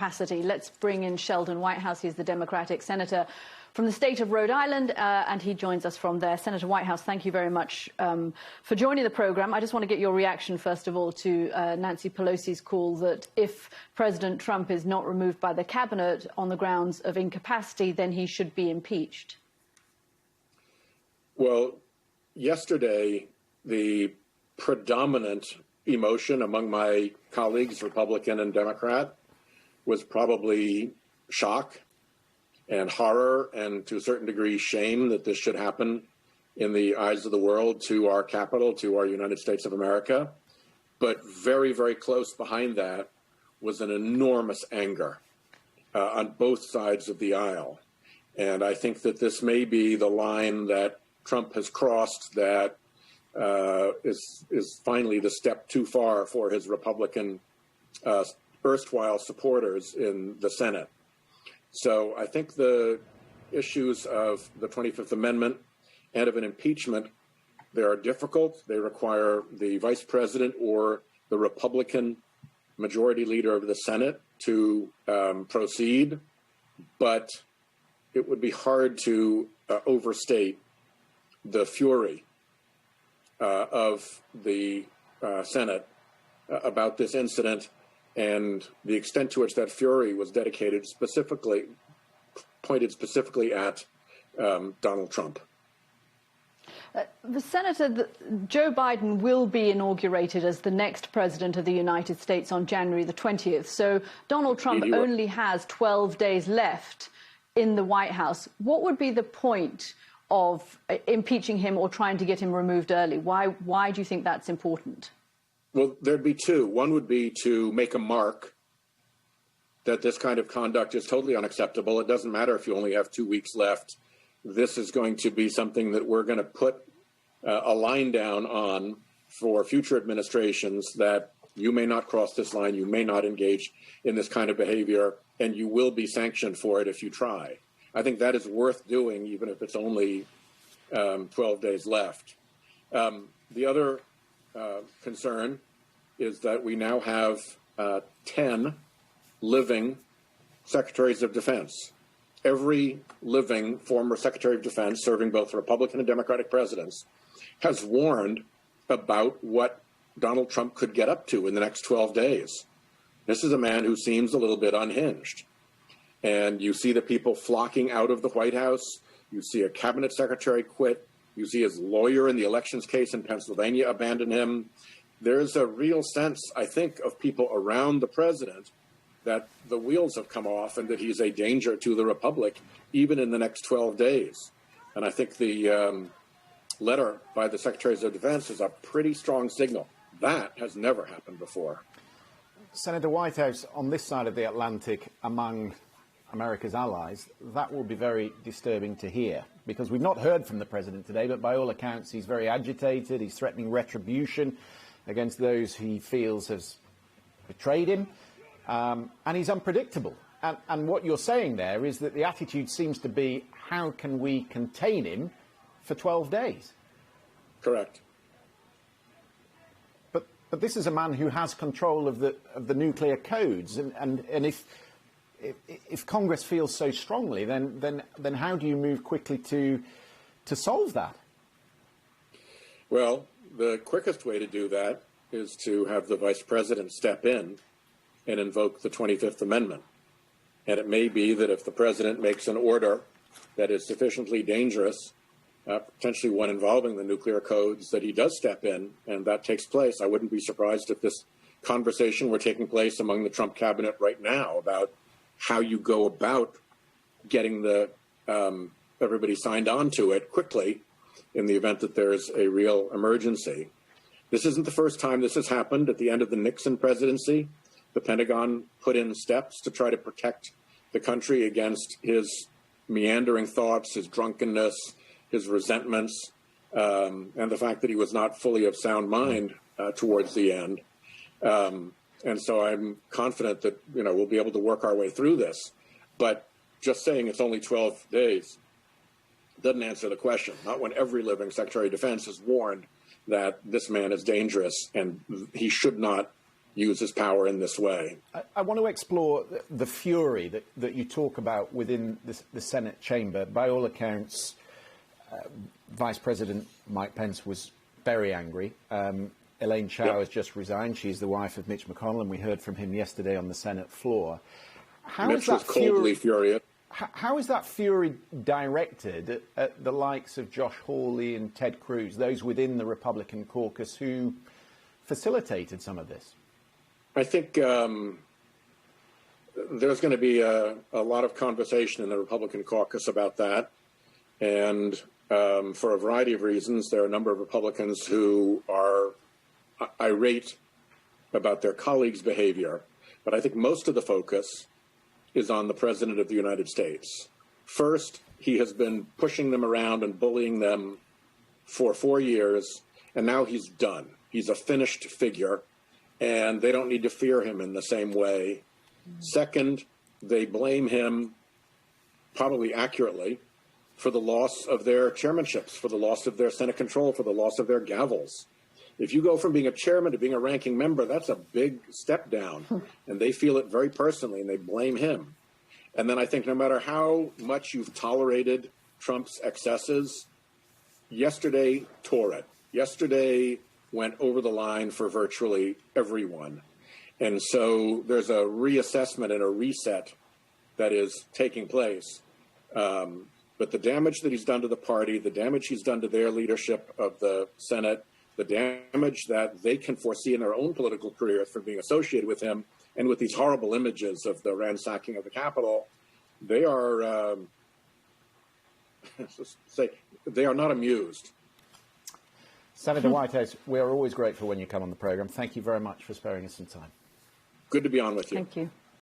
capacity. Let's bring in Sheldon Whitehouse. He's the Democratic senator from the state of Rhode Island, and he joins us from there. Senator Whitehouse, thank you very much for joining the program. I just want to get your reaction, first of all, to Nancy Pelosi's call that if President Trump is not removed by the cabinet on the grounds of incapacity, then he should be impeached. Well, yesterday, the predominant emotion among my colleagues, Republican and Democrat, was probably shock and horror and, to a certain degree, shame that this should happen in the eyes of the world to our capital, to our United States of America. But very, very close behind that was an enormous anger on both sides of the aisle. And I think that this may be the line that Trump has crossed that is finally the step too far for his Republican erstwhile supporters in the Senate. So I think the issues of the 25th Amendment and of an impeachment, they are difficult. They require the vice president or the Republican majority leader of the Senate to proceed, but it would be hard to overstate the fury of the Senate about this incident and the extent to which that fury was pointed specifically at Donald Trump. Senator, Joe Biden will be inaugurated as the next president of the United States on January the 20th. So Donald Trump only has 12 days left in the White House. What would be the point of impeaching him or trying to get him removed early? Why do you think that's important? Well, there'd be two. One would be to make a mark that this kind of conduct is totally unacceptable. It doesn't matter if you only have 2 weeks left. This is going to be something that we're going to put a line down on for future administrations, that you may not cross this line, you may not engage in this kind of behavior, and you will be sanctioned for it if you try. I think that is worth doing, even if it's only 12 days left. The other concern is that we now have 10 living secretaries of defense. Every living former secretary of defense serving both Republican and Democratic presidents has warned about what Donald Trump could get up to in the next 12 days. This is a man who seems a little bit unhinged. And you see the people flocking out of the White House. You see a cabinet secretary quit. You see his lawyer in the elections case in Pennsylvania abandon him. There's a real sense, I think, of people around the president that the wheels have come off and that he's a danger to the republic, even in the next 12 days. And I think the letter by the secretaries of defense is a pretty strong signal. That has never happened before. Senator Whitehouse, on this side of the Atlantic, among America's allies, that will be very disturbing to hear, because we've not heard from the president today, but by all accounts he's very agitated. He's threatening retribution against those he feels has betrayed him, and he's unpredictable. And what you're saying there is that the attitude seems to be, how can we contain him for 12 days? Correct. But this is a man who has control of the nuclear codes, and if Congress feels so strongly, then how do you move quickly to solve that? Well, the quickest way to do that is to have the vice president step in and invoke the 25th Amendment. And it may be that if the president makes an order that is sufficiently dangerous, potentially one involving the nuclear codes, that he does step in, and that takes place. I wouldn't be surprised if this conversation were taking place among the Trump cabinet right now about how you go about getting everybody signed on to it quickly in the event that there's a real emergency. This isn't the first time this has happened. At the end of the Nixon presidency, the Pentagon put in steps to try to protect the country against his meandering thoughts, his drunkenness, his resentments, and the fact that he was not fully of sound mind towards the end. And so I'm confident that, we'll be able to work our way through this. But just saying it's only 12 days doesn't answer the question. Not when every living Secretary of Defense has warned that this man is dangerous and he should not use his power in this way. I want to explore the fury that you talk about within the Senate chamber. By all accounts, Vice President Mike Pence was very angry. Elaine Chao has just resigned. She's the wife of Mitch McConnell, and we heard from him yesterday on the Senate floor. Mitch was coldly furious. How is that fury directed at the likes of Josh Hawley and Ted Cruz, those within the Republican caucus who facilitated some of this? I think there's going to be a lot of conversation in the Republican caucus about that. And for a variety of reasons, there are a number of Republicans who are irate about their colleagues' behavior. But I think most of the focus is on the President of the United States. First, he has been pushing them around and bullying them for 4 years, and now he's done. He's a finished figure, and they don't need to fear him in the same way. Second, they blame him, probably accurately, for the loss of their chairmanships, for the loss of their Senate control, for the loss of their gavels. If you go from being a chairman to being a ranking member, that's a big step down. And they feel it very personally, and they blame him. And then I think no matter how much you've tolerated Trump's excesses, yesterday tore it. Yesterday went over the line for virtually everyone. And so there's a reassessment and a reset that is taking place. But the damage that he's done to the party, the damage he's done to their leadership of the Senate, the damage that they can foresee in their own political careers from being associated with him, and with these horrible images of the ransacking of the Capitol, they are, they are not amused. Senator Whitehouse, we are always grateful when you come on the programme. Thank you very much for sparing us some time. Good to be on with you. Thank you.